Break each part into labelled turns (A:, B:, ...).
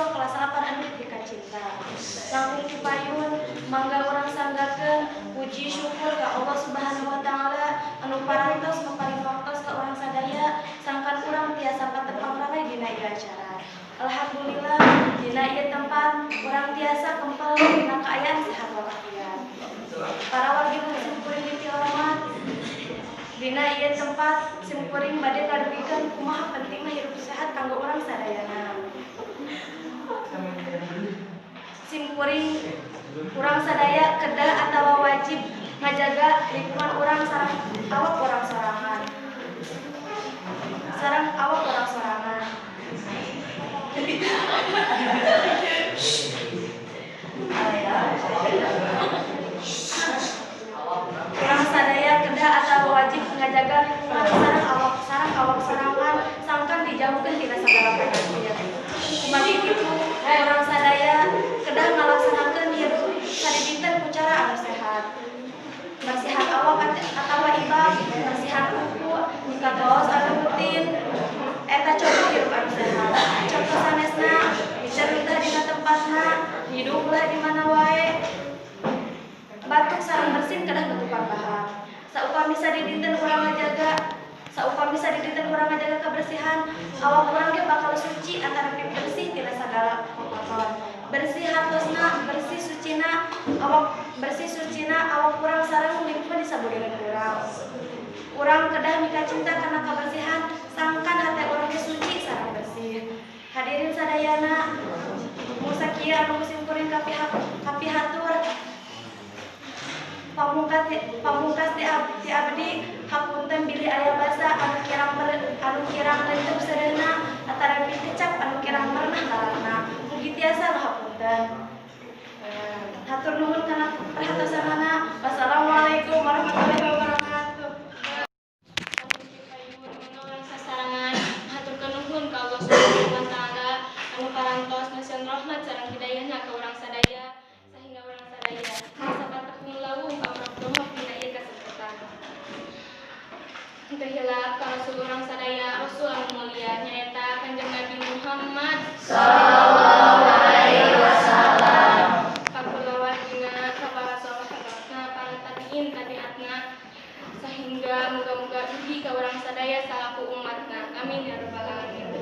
A: siswa kelas 8 anu dipika cinta. Langkung cipayun mangga urang sanggakeun puji syukur ka Allah Subhanahu wa taala anu parantos maparing waktos ka urang sadaya sangkan urang tiasa patepang ramai dina ieu acara. Alhamdulillah dina ieu tempat urang tiasa kempel dina kaayaan sehat walafiat. Para wargi muslim kuring dihormat, dina ieu tempat simkuring bade ngadugikeun kumaha pentingna hirup sehat kanggo urang sadayana. Simkuring urang sadaya kedah atawa wajib ngajaga lingkungan urang sareng awak urang sorangan. Urang sadaya kedah atawa wajib ngajaga lingkungan sareng awak sorangan sangkan dijauhkeun tina sagala penyakit. Kumaha kitu urang sadaya kedah ngalaksanakeun hirup sadinten ku cara anu sehat. Bersihan awak atawa ibab, bersihan kuku, jika tos anu rutin, eta contoh hirup anu sehat. Contoh sanesna, dicerutah dina tempatna, hiduplah di mana wae. Batuk sareng bersin kedah nutupan bahar. Saupami sadinten urang ngajaga kebersihan, awak urang ge bakal suci antara bersih tina sagala kotor. Bersih hartosna, bersih sucina awak urang sareng lingkungan di sabudeungan urang. Urang kedah mika cinta karena kebersihan, sangkan hate urang ge suci sareng bersih. Hadirin sadayana, musa kieu anu simkuring kapihatur pamungkas ti abdi hapunten bilih aya basa anu kirang leunteup sereuna antara kecap anu kirang merenah larangna. Mugi tiasa hapunten. Hatur nuhun kana perhatosanana. Wassalamualaikum warahmatullahi wabarakatuh. Sasarangan haturkeun nuhun ka Allah Subhanahu wa taala anu parantos ngasieun rahmat sareng hidayahna ka urang sadaya sehingga urang sadaya sapatak ngulawung ka urang domok dina ieu kasempatan. Teu heula ka rasul urang sadaya rasul anu mulia nyaeta Kanjeng Nabi Muhammad sallallahu alaihi wasallam. Kakulawardina ka para sahabatna, para tabiin tabiatna sehingga moga-moga ugi ka urang sadaya salaku umatna. Amin ya rabbal alamin.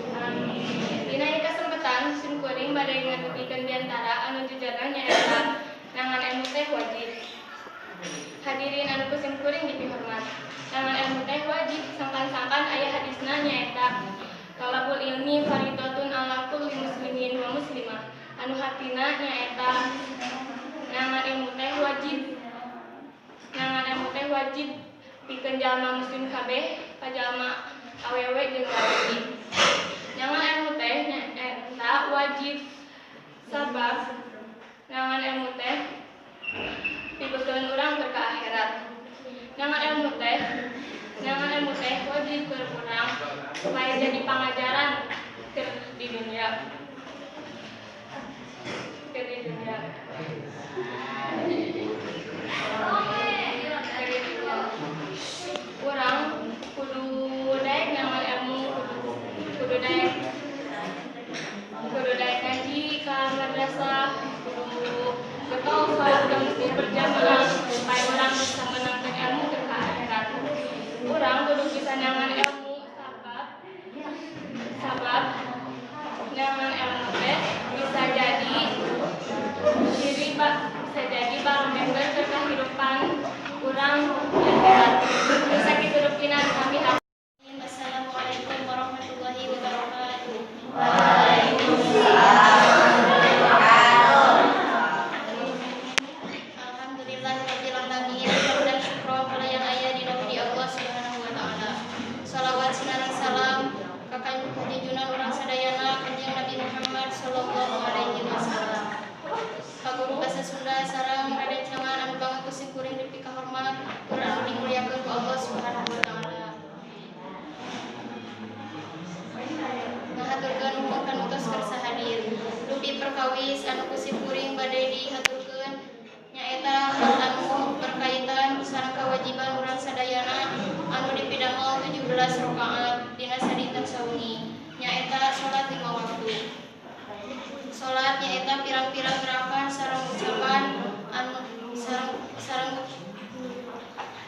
A: Dina ieu kasempatan simkuring bade ngadugikeun diantara anu jujarna nyaeta nangan ilmu teh wajib. Hadirin anu kusimkuring dipihormat. Nangan ilmu teh wajib sangkan-sangkan aya hadisna nyaeta talabul ilmi faridatun ala kulli muslimin wa muslimah. Anu hartina nyaeta nangan ilmu teh wajib pikeun jalma muslim kabeh ka jalma awewe jeung laki. Nangan ilmu teh nyaeta wajib sabab nangan ilmu teh pikeun urang ke akhirat. Nangan ilmu teh wajib keur urang supaya jadi pangajaran di dunia. Urang kudu daek nangan ilmu, kudu daek ngaji ka madrasah, kudu getol salat dan berjamaah supaya urang bisa menangkan ilmu ke akhirat. Urang kudu bisa nangan ilmu sabab nangan ilmu teh bisa jadi barometer ke kehidupan urang akhirat. Bisa kitu rupina kami. Wassalamualaikum warahmatullahi wabarakatuh. Waalaikumsalam warahmatullahi wabarakatuh. Alhamdulillahirabbil alamin. Dan syukur kala yang aya di Allah Subhanahu wa taala. Shalawat sinareng salam ka junjungan urang sadayana Kanjeng Nabi Muhammad sallallahu alaihi wasallam. Ka guru basa Sunda sareng Raden Jangan anu banget kusimkuring dipika hormat urang dimuliakeun ku Allah Subhanahu wa taala. Ngahaturkeun nuhun kanutos kersa hadir. Dupi perkawis anu kusimkuring bade dihaturkeun nyaeta hal anu berkaitan sareng kewajiban urang sadayana anu dipidamel 17 rakaat dina sadinten sawengi nyaeta salat 5 waktu.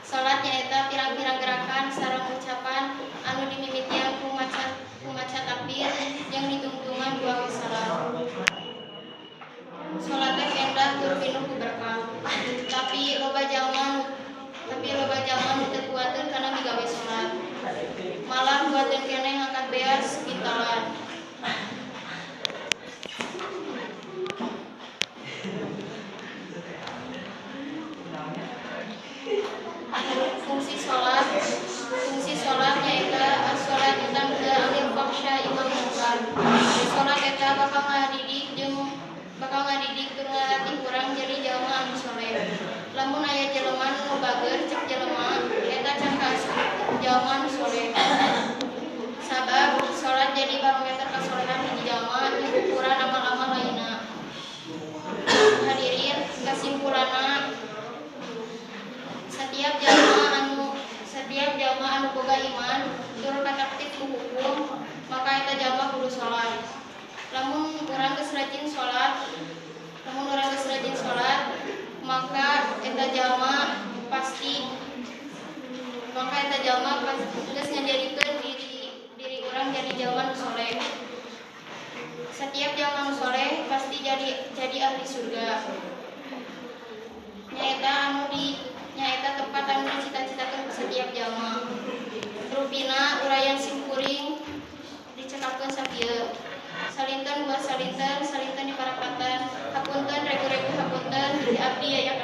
A: salat nyaeta pirang-pirang gerakan sareng ucapan anu dimimitian ku maca takbir yang ditungtungan dua salat. Salat teh endah tur pinuh ku berkah. Tapi loba jalma nu teu kuateun kana migawe salat. Malah buateun keneh ngangkat beas kintalan. Fungsi salat nyaeta as-sholatu tanha 'anil fahsya'i wal munkar. Salat eta bakal ngadidik tur ngalatih urang jadi jalma anu soleh. Lamun aya jelema nu bager cek jelema eta can kaasup jalma anu soleh. Sabab salat jadi barometer kasolehan hiji jalma jeung ukuran amal-amal lainna. Hadirin, kasimpulanna setiap jalma anu boga iman tur kataktik ku hukum maka eta jalma kudu salat. Lamun urang geus rajin salat maka eta jalma pasti geus ngajadikeun diri urang jadi jalma nu soleh. Setiap jalma nu soleh pasti jadi ahli surga. Nyaeta tempat anu dicita-citakeun ku setiap jalma. Rupina urayan simkuring dicekapkeun sakieu. Salinten buat salinten diparapatan. Hapunten regu-regu hapunten, abdi aya